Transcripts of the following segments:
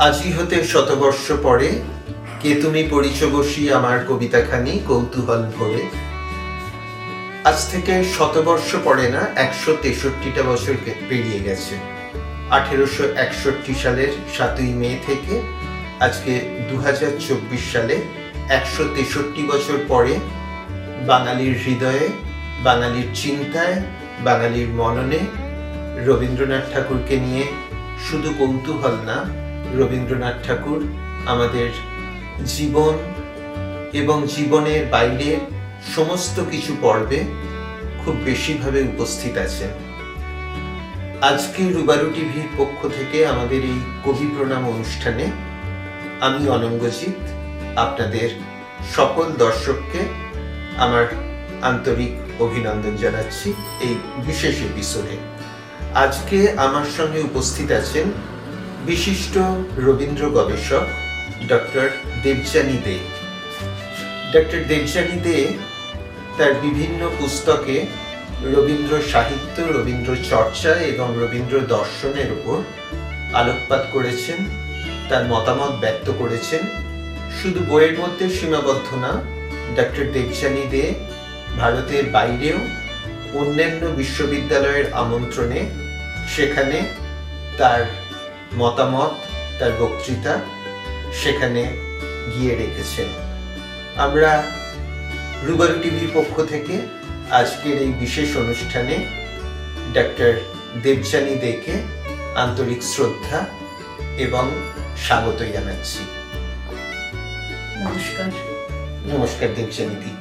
আজি হতে শতবর্ষ পরে কে তুমি পড়িছ বসি আমার কবিতাখানি কৌতূহল ভরে। আজ থেকে শতবর্ষ পরে না, 163টা বছর পেরিয়ে গেছে। 1861 সালের 7ই মে থেকে আজকে 2024 সালে 163 বছর পরে বাঙালির হৃদয়ে, বাঙালির চিন্তায়, বাঙালির মননে রবীন্দ্রনাথ ঠাকুরকে নিয়ে শুধু কৌতূহল না, রবীন্দ্রনাথ ঠাকুর আমাদের জীবন এবং জীবনের বাইরের সমস্ত কিছু পর্বে খুব বেশিভাবে উপস্থিত আছেন। আজকে রুবারু টিভির পক্ষ থেকে আমাদের এই কবি প্রণাম অনুষ্ঠানে আমি অনঙ্গজিৎ আপনাদের সকল দর্শককে আমার আন্তরিক অভিনন্দন জানাচ্ছি এই বিশেষ এপিসোডে। আজকে আমার সঙ্গে উপস্থিত আছেন বিশিষ্ট রবীন্দ্র গবেষক ডক্টর দেবযানী দে। ডক্টর দেবযানী দে তার বিভিন্ন পুস্তকে রবীন্দ্র সাহিত্য, রবীন্দ্র চর্চা এবং রবীন্দ্র দর্শনের উপর আলোকপাত করেছেন, তার মতামত ব্যক্ত করেছেন। শুধু বইয়ের মধ্যে সীমাবদ্ধ না, ডক্টর দেবযানী দে ভারতের বাইরেও অন্যান্য বিশ্ববিদ্যালয়ের আমন্ত্রণে সেখানে তার মতামত, তার বক্তৃতা সেখানে গিয়ে রেখেছেন। আমরা রুবারু টিভির পক্ষ থেকে আজকের এই বিশেষ অনুষ্ঠানে ডক্টর দেবযানী দেকে আন্তরিক শ্রদ্ধা এবং স্বাগত জানাচ্ছি। নমস্কার। নমস্কার দেবযানী দি,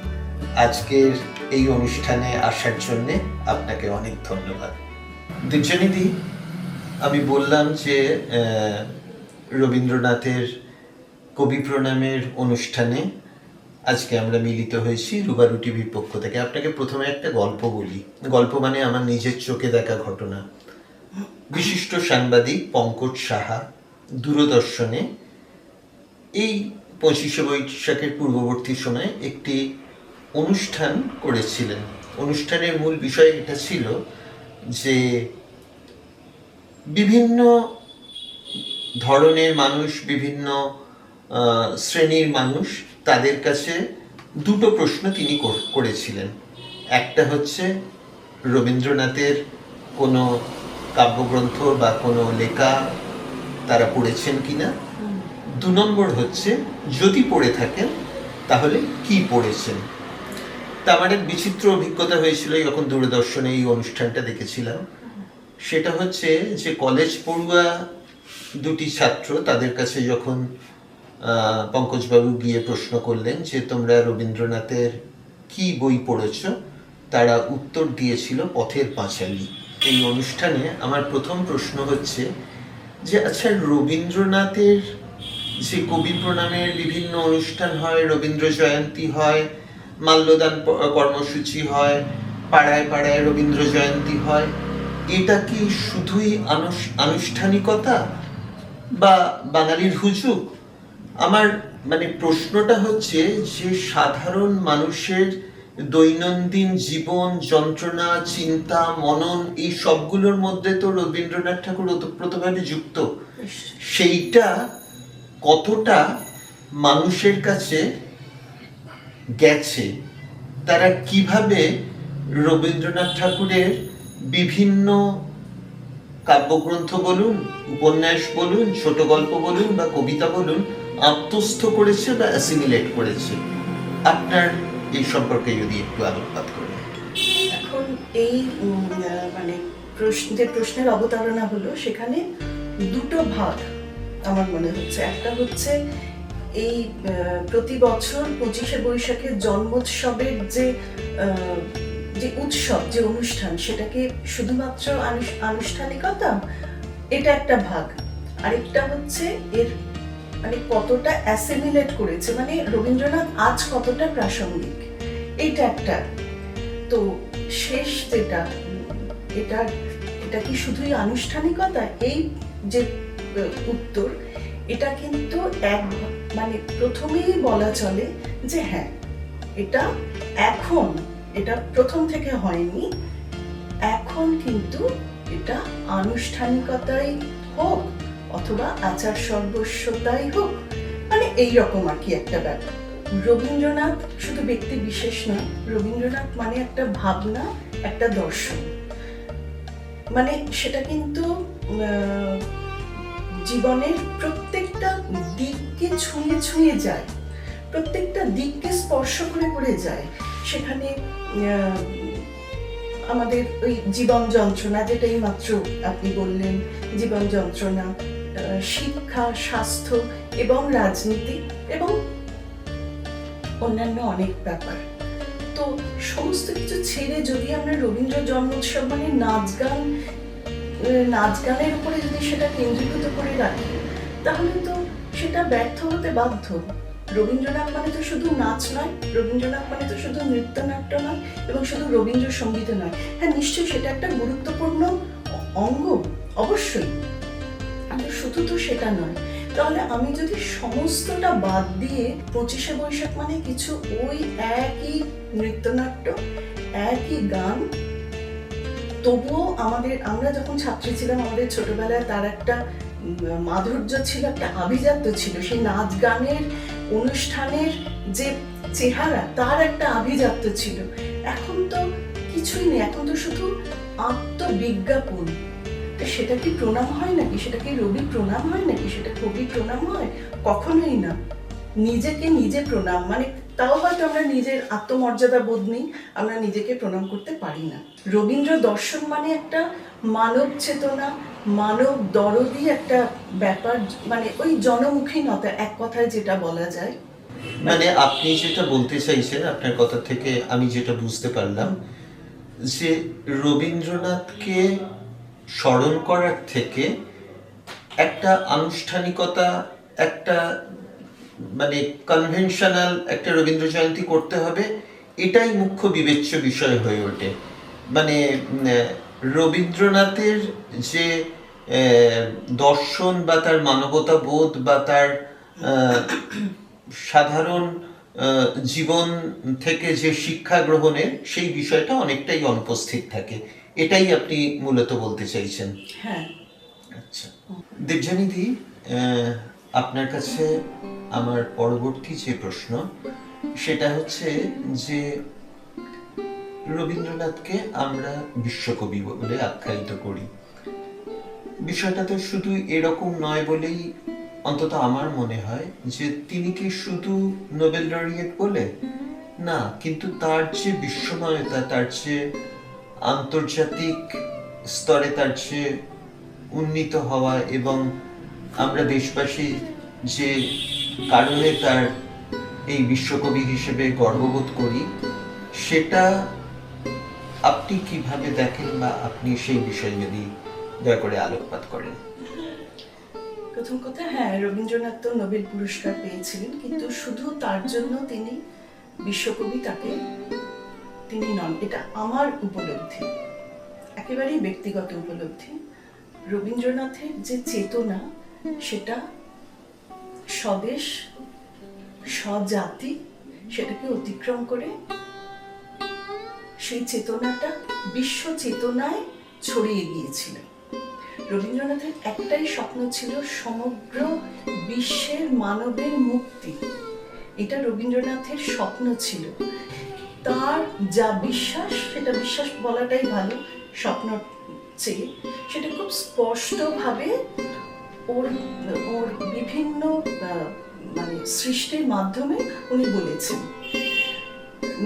আজকের এই অনুষ্ঠানে আসার জন্য আপনাকে অনেক ধন্যবাদ। দেবযানী দি, আমি বললাম যে রবীন্দ্রনাথের কবি প্রণামের অনুষ্ঠানে আজকে আমরা মিলিত হয়েছি রুবারু টিভির পক্ষ থেকে। আপনাকে প্রথমে একটা গল্প বলি, গল্প মানে আমার নিজের চোখে দেখা ঘটনা। বিশিষ্ট সাংবাদিক পঙ্কজ সাহা দূরদর্শনে এই 25শে বৈশাখের পূর্ববর্তী সময়ে একটি অনুষ্ঠান করেছিলেন। অনুষ্ঠানের মূল বিষয় এটা ছিল যে বিভিন্ন ধরনের মানুষ, বিভিন্ন শ্রেণীর মানুষ, তাদের কাছে দুটো প্রশ্ন তিনি করেছিলেন। একটা হচ্ছে রবীন্দ্রনাথের কোনো কাব্যগ্রন্থ বা কোনো লেখা তারা পড়েছেন কিনা, 2 নম্বর হচ্ছে যদি পড়ে থাকেন তাহলে কি পড়েছেন। তা আমার এক বিচিত্র অভিজ্ঞতা হয়েছিল যখন দূরদর্শনে এই অনুষ্ঠানটা দেখেছিলাম। সেটা হচ্ছে যে কলেজ পড়ুয়া দুটি ছাত্র, তাদের কাছে যখন পঙ্কজবাবু গিয়ে প্রশ্ন করলেন যে তোমরা রবীন্দ্রনাথের কি বই পড়েছ, তারা উত্তর দিয়েছিল পথের পাঁচালী। এই অনুষ্ঠানে আমার প্রথম প্রশ্ন হচ্ছে যে আচ্ছা, রবীন্দ্রনাথের যে কবি প্রণামের বিভিন্ন অনুষ্ঠান হয়, রবীন্দ্র জয়ন্তী হয়, মাল্যদান কর্মসূচি হয়, পাড়ায় পাড়ায় রবীন্দ্র জয়ন্তী হয়, এটা কি শুধুই আনুষ্ঠানিকতা বা বাঙালির হুজুগ? আমার মানে প্রশ্নটা হচ্ছে যে সাধারণ মানুষের দৈনন্দিন জীবন, যন্ত্রণা, চিন্তা, মনন, এই সবগুলোর মধ্যে তো রবীন্দ্রনাথ ঠাকুর ওতপ্রোতভাবে যুক্ত। সেইটা কতটা মানুষের কাছে গেছে, তারা কিভাবে রবীন্দ্রনাথ ঠাকুরের বিভিন্ন কাব্যগ্রন্থ বলুন, উপন্যাস বলুন, ছোট গল্প বলুন বা কবিতা বলুন, আত্মস্থ করেছে বা অ্যাসিমিলেট করেছে, আপনার এই সম্পর্কে যদি একটু আলোকপাত করেন। এখন এই মানে প্রশ্নের অবতারণা হলো, সেখানে দুটো ভাগ আমার মনে হচ্ছে। একটা হচ্ছে এই প্রতি বছর 25শে বৈশাখের জন্মোৎসবের যে উৎসব, যে অনুষ্ঠান, সেটাকে শুধুমাত্র আনুষ্ঠানিকতা, এটা একটা ভাগ। আরেকটা হচ্ছে এর মানে কতটা অ্যাসিমিলেট করেছে, মানে রবীন্দ্রনাথ আজ কতটা প্রাসঙ্গিক, এইটা একটা। তো শেষ যেটা, এটা কি শুধুই আনুষ্ঠানিকতা, এই যে উত্তর, এটা কিন্তু মানে প্রথমেই বলা চলে যে হ্যাঁ, এটা প্রথম থেকে হয়নি, এখন কিন্তু এটা আনুষ্ঠানিকতাই হোক অথবা আচার সর্বস্বতাই হোক, মানে এইরকম আর কি একটা ব্যাপার। রবীন্দ্রনাথ শুধু ব্যক্তি বিশেষ নয়, রবীন্দ্রনাথ মানে একটা ভাবনা, একটা দর্শন। মানে সেটা কিন্তু জীবনের প্রত্যেকটা দিককে ছুঁয়ে ছুঁয়ে যায়, প্রত্যেকটা দিককে স্পর্শ করে করে যায়। সেখানে আমাদের ওই জীবন যন্ত্রণা, যেটাই মাত্র আপনি বললেন, জীবন যন্ত্রণা, শিক্ষা, স্বাস্থ্য এবং রাজনীতি এবং অন্যান্য অনেক ব্যাপার। তো সমস্ত কিছু ছেড়ে যদি আমরা রবীন্দ্র জন্মোৎসব মানে নাচ গানের উপরে যদি সেটা কেন্দ্রীভূত করে রাখি, তাহলে তো সেটা ব্যর্থ হতে বাধ্য। রবীন্দ্রনাথ মানে তো শুধু নাচ নয়, রবীন্দ্রনাথ মানে তো শুধু নৃত্যনাট্য নয়, এবং শুধু রবীন্দ্রসঙ্গীত নয়। হ্যাঁ, নিশ্চয়ই সেটা একটা গুরুত্বপূর্ণ অঙ্গ, অবশ্যই, কিন্তু শুধু তো সেটা নয়। তাহলে আমি যদি সমস্তটা বাদ দিয়ে 25শে বৈশাখ মানে কিছু ওই একই নৃত্যনাট্য, একই গান, তবুও আমরা যখন ছাত্রী ছিলাম, আমাদের ছোটবেলায় তার একটা মাধুর্য ছিল, একটা আভিজাত্য ছিল, সেই নাচ গানের অনুষ্ঠানের যে চেহারা, তার একটা আভিজাত্য ছিল। এখন তো কিছুই নেই, এখন তো শুধু আত্মবিজ্ঞাপন। সেটা কি প্রণাম হয় নাকি? সেটা কি রবি প্রণাম হয় নাকি? সেটা কবি প্রণাম হয়? কখনোই না। নিজেকে নিজে প্রণাম, মানে তাও হয়তো আমরা নিজের আত্মমর্যাদা বোধ নেই, আমরা নিজেকে প্রণাম করতে পারি না। রবীন্দ্র দর্শন মানে একটা মানব চেতনা, মানব দরদি একটা ব্যাপার, মানে ওই জনমুখীনতা, এক কথায় যেটা বলা যায়। মানে আপনি যেটা বলতে চাইছেন, আপনার কথা থেকে আমি যেটা বুঝতে পারলাম, যে রবীন্দ্রনাথকে স্মরণ করার থেকে একটা আনুষ্ঠানিকতা, একটা মানে কনভেনশনাল একটা রবীন্দ্র জয়ন্তী করতে হবে, এটাই মুখ্য বিবেচ্য বিষয় হয়ে ওঠে। মানে রবীন্দ্রনাথের যে দর্শন বা তার মানবতা বোধ বা তার সাধারণ জীবন থেকে যে শিক্ষা গ্রহণের সেই বিষয়টা অনেকটাই অনুপস্থিত থাকে, এটাই আপনি মূলত বলতে চাইছেন। হ্যাঁ। আচ্ছা, দেবযানীদি, আপনার কাছে আমার পরবর্তী যে প্রশ্ন সেটা হচ্ছে যে রবীন্দ্রনাথকে আমরা বিশ্বকবি বলে আখ্যায়িত করি। বিষয়টা তো শুধু এরকম নয় বলেই অন্তত আমার মনে হয় যে তিনি কি শুধু নোবেল লরিয়েট বলে না, কিন্তু তার যে বিশ্বময়তা, তার যে আন্তর্জাতিক স্তরে তার যে উন্নীত হওয়া, এবং আমরা দেশবাসী যে কারণে তার এই বিশ্বকবি হিসেবে গর্ববোধ করি, সেটা আপনি কিভাবে দেখেন, বা আপনি সেই বিষয়ে যদি দয়া করে আলোকপাত করেন। প্রথম কথা, হ্যাঁ, রবীন্দ্রনাথ তো নোবেল পুরস্কার পেয়েছিলেন, কিন্তু শুধু তার জন্য তিনি বিশ্বকবি তিনি নন, এটা আমার উপলব্ধি, একেবারেই ব্যক্তিগত উপলব্ধি। রবীন্দ্রনাথের যে চেতনা, সেটা স্বদেশ, স্বজাতি, সেটাকে অতিক্রম করে সেই চেতনাটা বিশ্ব চেতনায় ছড়িয়ে গিয়েছিল। রবীন্দ্রনাথের একটাই স্বপ্ন ছিল, সমগ্র বিশ্বের মানবের মুক্তি। এটা রবীন্দ্রনাথের স্বপ্ন ছিল। তার যা বিশ্বাস, সেটা বিশ্বাস বলাটাই ভালো, স্বপ্ন চেয়ে, সেটা খুব স্পষ্টভাবে ওর বিভিন্ন মানে সৃষ্টির মাধ্যমে উনি বলেছেন।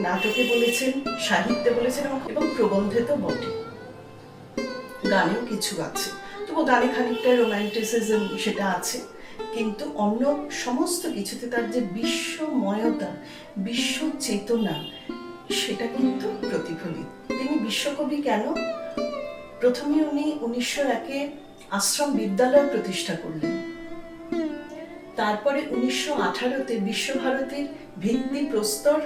নাটকে বলেছেন, সাহিত্যে বলেছেন, এবং প্রবন্ধে তো বটে, গানেও কিছু আছে। তবু গানে খানিকটা রোম্যান্টিসিজম সেটা আছে, কিন্তু অন্য সমস্ত কিছুতে তার যে বিশ্বময়তা, বিশ্ব চেতনা, সেটা কিন্তু প্রতিফলিত। তিনি বিশ্বকবি কেন? প্রথমে উনি 1901-এ আশ্রম বিদ্যালয় প্রতিষ্ঠা করলেন। তারপরে 1918-তে বিশ্বভারতীর ভিত্তি প্রস্তর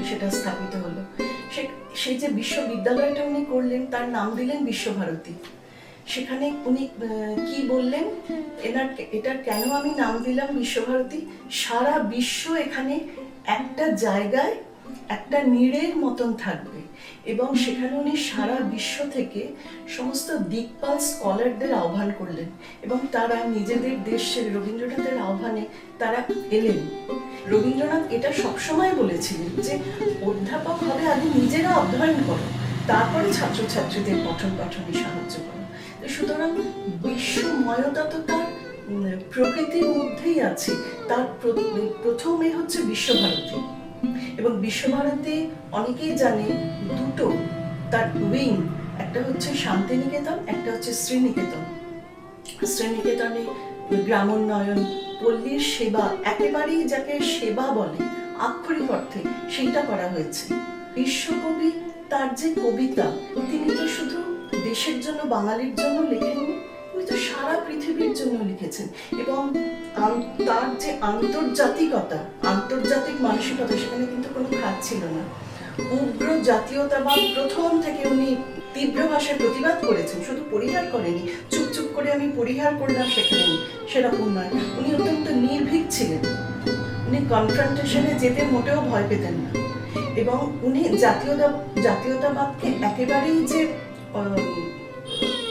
সেটা স্থাপিত হলো। সেই যে বিশ্ববিদ্যালয়টা উনি করলেন, তার নাম দিলেন বিশ্বভারতী। সেখানে উনি কি বললেন, এটার কেন আমি নাম দিলাম বিশ্বভারতী? সারা বিশ্ব এখানে একটা জায়গায় একটা নীড়ের মতন থাকবে, এবং সেখানে উনি সারা বিশ্ব থেকে সমস্ত দিকপাল স্কলারদের আহ্বান করলেন, এবং তারা নিজেদের দেশের রবীন্দ্রনাথের আহ্বানে তারা এলেন। রবীন্দ্রনাথ এটা সবসময় বলেছিলেন যে অধ্যাপক হবে আগে নিজেরা অধ্যয়ন করো, তারপরে ছাত্রছাত্রীদের পঠন পাঠনে সাহায্য করো। তো সুতরাং বিশ্বময়তা তো তার প্রকৃতির মধ্যেই আছে। তার প্রথমে হচ্ছে বিশ্বভারতী, এবং বিশ্বভারতী অনেকেই জানে দুটো তার উইং, একটা হচ্ছে শান্তিনিকেতন, একটা হচ্ছে শ্রীনিকেতন। শ্রীনিকেতনে গ্রামোন্নয়ন, পল্লীর সেবা, একেবারেই যাকে সেবা বলে আক্ষরিক অর্থে, সেইটা করা হয়েছে। বিশ্বকবি তার যে কবিতা, তিনি তো শুধু দেশের জন্য, বাঙালির জন্য লেখেননি, উনি তো সারা পৃথিবীর জন্য লিখেছেন। এবং তার যে আন্তর্জাতিকতা, আন্তর্জাতিক মানসিকতা, সেখানে কিন্তু কোনো খাত ছিল না। উগ্র জাতীয়তাবাদ প্রথম থেকে উনি তীব্র ভাষায় প্রতিবাদ করেছেন, শুধু পরিহার করেনি, চুপ করে আমি পরিহার করলাম সেখানে, সেরকম নয়। উনি অত্যন্ত নির্ভীক ছিলেন, উনি কনফ্রন্টেশনে যেতে মোটেও ভয় পেতেন না, এবং উনি জাতীয়তাবাদকে একেবারেই যে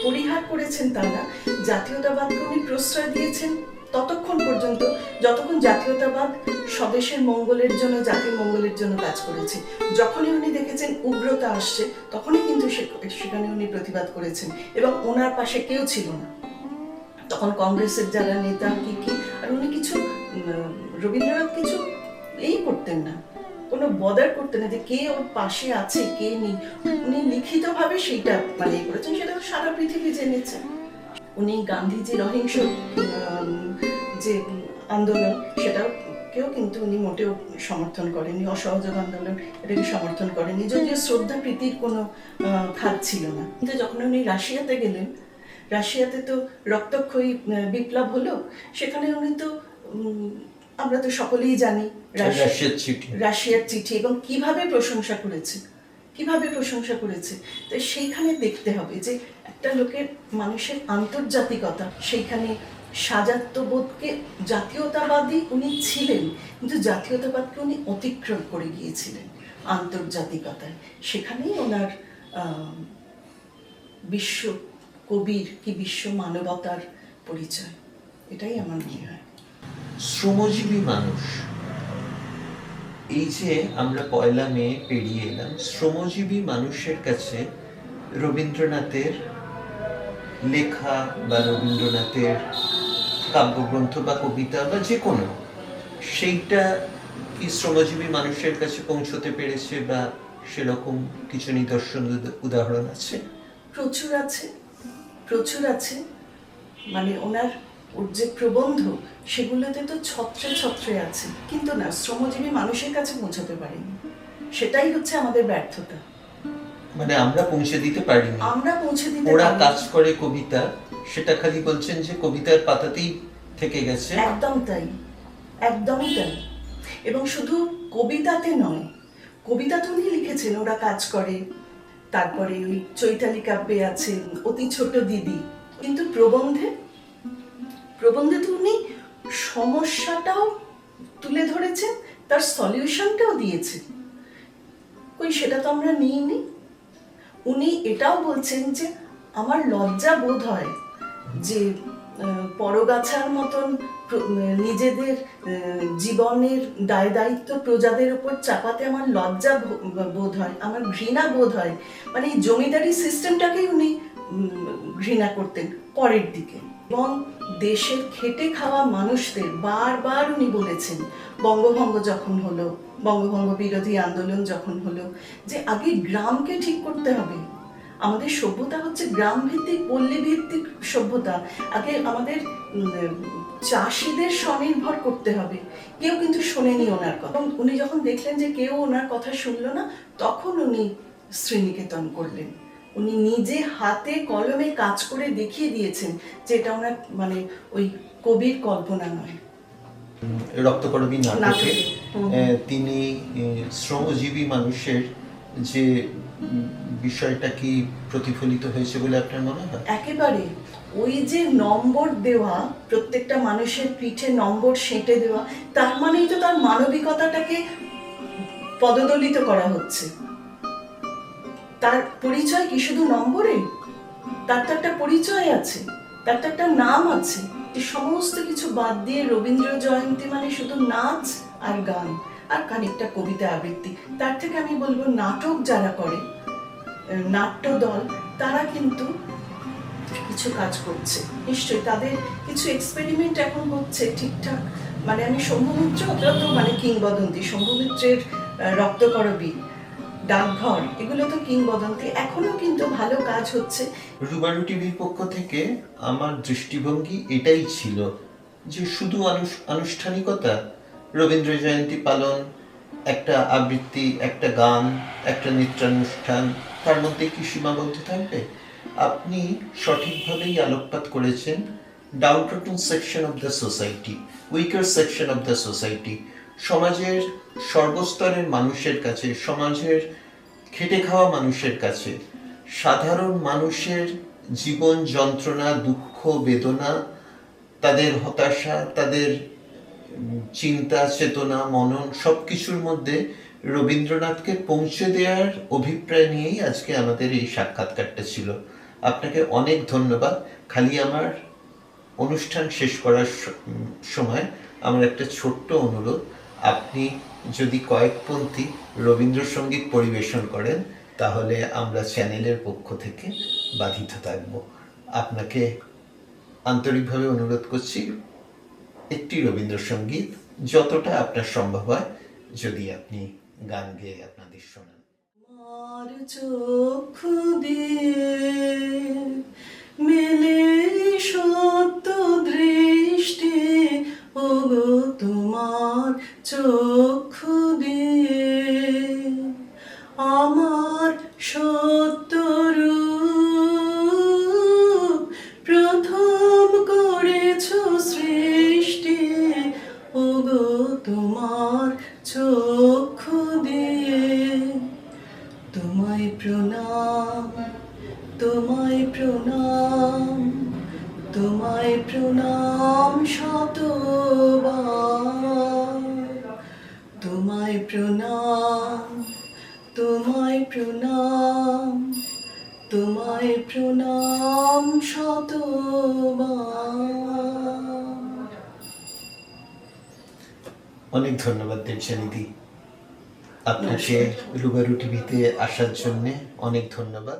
পরিহার করেছেন তা না, জাতীয়তাবাদকে উনি প্রশ্রয় দিয়েছেন ততক্ষণ পর্যন্ত যতক্ষণ জাতীয়তাবাদ স্বদেশের মঙ্গলের জন্য, জাতির মঙ্গলের জন্য কাজ করেছে। যখনই উনি দেখেছেন উগ্রতা আসছে, তখনই কিন্তু সেখানে উনি প্রতিবাদ করেছেন, এবং ওনার পাশে কেউ ছিল না তখন, কংগ্রেসের যারা নেতা কি আর উনি কিছু, রবীন্দ্রনাথ কিছু করতেন না, কোনো বদার করতেন না যে কে ওর পাশে আছে কে নেই। উনি লিখিতভাবে সেইটা করেছেন, সেটা সারা পৃথিবী জেনেছে। উনি গান্ধীজির অহিংস যে আন্দোলন, সেটাকেও কিন্তু উনি মোটেও সমর্থন করেনি, অসহযোগ আন্দোলন এটাকে সমর্থন করেনি, যদিও শ্রদ্ধা প্রীতির কোনো খাত ছিল না। কিন্তু যখন উনি রাশিয়াতে গেলেন, রাশিয়াতে তো রক্তক্ষয়ী বিপ্লব হলো, সেখানে উনি তো আমরা তো সকলেই জানি রাশিয়ার চিঠি, এবং কিভাবে প্রশংসা করেছে। তো সেইখানে দেখতে হবে যে একটা লোকের, মানুষের আন্তর্জাতিকতা, সেইখানে সাজাত্যবোধকে, জাতীয়তাবাদী উনি ছিলেন, কিন্তু জাতীয়তাবাদকে উনি অতিক্রম করে গিয়েছিলেন আন্তর্জাতিকতায়। সেখানেই ওনার বিশ্ব কবির কি বিশ্ব মানবতার পরিচয়, এটাই আমার মনে হয়। শ্রমজীবী মানুষ, এই যে আমরা 1 মে পেরিয়ে এলাম, শ্রমজীবী মানুষের কাছে রবীন্দ্রনাথের লেখা বা রবীন্দ্রনাথের কাব্যগ্রন্থ বা কবিতা বা যে কোনো, সেইটা কি শ্রমজীবী মানুষের কাছে পৌঁছতে পেরেছে, বা সেরকম কিছু নিদর্শন উদাহরণ আছে? প্রচুর আছে। ওর যে প্রবন্ধ, সেগুলোতে তো ছত্রে ছত্রে আছে, কিন্তু না, শ্রমজীবী মানুষের কাছে পৌঁছতে পারেনি। সেটাই হচ্ছে আমাদের ব্যর্থতা। আমরা পৌঁছে দিতে পারিনি। ওরা কাজ করে কবিতা, সেটা খালি বলছেন যে কবিতার পাতাতেই থেকে গেছে। একদমই তাই। এবং শুধু কবিতাতে নয়, কবিতা তো উনি লিখেছেন, ওরা কাজ করে, তারপরে ওই চৈতালি কাব্যে আছে অতি ছোট দিদি, কিন্তু প্রবন্ধে তো উনি সমস্যাটাও তুলে ধরেছেন, তার সলিউশনটাও দিয়েছেন। সেটা তো আমরা নিইনি। উনি এটাও বলছেন যে আমার লজ্জা বোধ হয় যে পরগাছার মতন নিজেদের জীবনের দায় দায়িত্ব প্রজাদের উপর চাপাতে আমার লজ্জা বোধ হয়, আমার ঘৃণা বোধ হয়। এই জমিদারি সিস্টেমটাকেই উনি ঘৃণা করতেন পরের দিকে। এবং দেশের খেটে খাওয়া মানুষদের বারবার উনি বলেছেন, বঙ্গভঙ্গ যখন হলো, বঙ্গভঙ্গ বিরোধী আন্দোলন যখন হলো, যে আগে গ্রামকে ঠিক করতে হবে। আমাদের সভ্যতা হচ্ছে গ্রাম ভিত্তিক, পল্লী ভিত্তিক সভ্যতা। আগে আমাদের চাষিদের স্বনির্ভর করতে হবে। কেউ কিন্তু শোনেনি ওনার কথা। উনি যখন দেখলেন যে কেউ ওনার কথা শুনলো না, তখন উনি শ্রীনিকেতন করলেন। উনি নিজে হাতে কলমে কাজ করে দেখিয়ে দিয়েছেন যে এটা ওনার ওই কবির কল্পনা নয়। রক্তকরবী নাটকে তিনি শ্রমজীবী মানুষের যে বিষয়টা কি প্রতিফলিত হয়েছে বলে আপনার মনে হয়? একেবারে। ওই যে নম্বর দেওয়া, প্রত্যেকটা মানুষের পিঠে নম্বর সেঁটে দেওয়া, তার মানেই তো তার মানবিকতাটাকে পদদলিত করা হচ্ছে। তার পরিচয় কি শুধু নম্বরে? তার তো একটা পরিচয় আছে, তার তো একটা নাম আছে। এই সমস্ত কিছু বাদ দিয়ে রবীন্দ্র জয়ন্তী মানে শুধু নাচ আর গান আর খানিকটা কবিতা আবৃত্তি। তার থেকে আমি বলবো নাটক যারা করে, নাট্য দল, তারা কিন্তু কিছু কাজ করছে নিশ্চয়ই, তাদের কিছু এক্সপেরিমেন্ট এখন হচ্ছে ঠিকঠাক। মানে আমি শম্ভু মিত্র, ওটা তো মানে কিংবদন্তি, শম্ভু মিত্রের রক্তকরবী, ডাকঘর, এগুলো তো কিংবদন্তি, এখনো কিন্তু ভালো কাজ হচ্ছে। রুবারু টিভির পক্ষ থেকে আমার দৃষ্টিভঙ্গি এটাই ছিল যে শুধু আনুষ্ঠানিকতা, রবীন্দ্র জয়ন্তী পালন, একটা আবৃত্তি, একটা গান, একটা নৃত্যানুষ্ঠান, তার মধ্যে কি সীমাবদ্ধ থাকবে? আপনি সঠিকভাবেই আলোকপাত করেছেন downtrodden section of the society, weaker section of the society, সমাজের সর্বস্তরের মানুষের কাছে, সমাজের খেটে খাওয়া মানুষের কাছে, সাধারণ মানুষের জীবন যন্ত্রণা, দুঃখ, বেদনা, তাদের হতাশা, তাদের চিন্তা, চেতনা, মনন, সব কিছুর মধ্যে রবীন্দ্রনাথকে পৌঁছে দেওয়ার অভিপ্রায় নিয়েই আজকে আমাদের এই সাক্ষাৎকারটা ছিল। আপনাকে অনেক ধন্যবাদ। খালি আমার অনুষ্ঠান শেষ করার সময় আমার একটা ছোট্ট অনুরোধ, আপনি যদি কয়েকপন্থী রবীন্দ্রসঙ্গীত পরিবেশন করেন তাহলে আমরা চ্যানেলের পক্ষ থেকে বাধিত থাকব। আপনাকে আন্তরিকভাবে অনুরোধ করছি, একটি রবীন্দ্রসঙ্গীত যতটা আপনার সম্ভব হয় যদি আপনি গান গেয়ে আপনাদের শোনান। আমার চক্ষু দিয়ে মেলে সত্য দৃষ্টি, ওগো তোমার চক্ষু দিয়ে আমার সত্য রূপ প্রথম করেছো সৃষ্টি, ওগো তোমার চক্ষু দিয়ে তোমায় প্রণাম, তোমায় প্রণাম, তোমায় প্রণাম শতবার, তোমায় প্রণাম, তোমায় প্রণাম, তোমায় প্রণাম শতবার। অনেক ধন্যবাদ দেবযানীদি, আপনাকে রুবারু টিভিতে আসার জন্য অনেক ধন্যবাদ।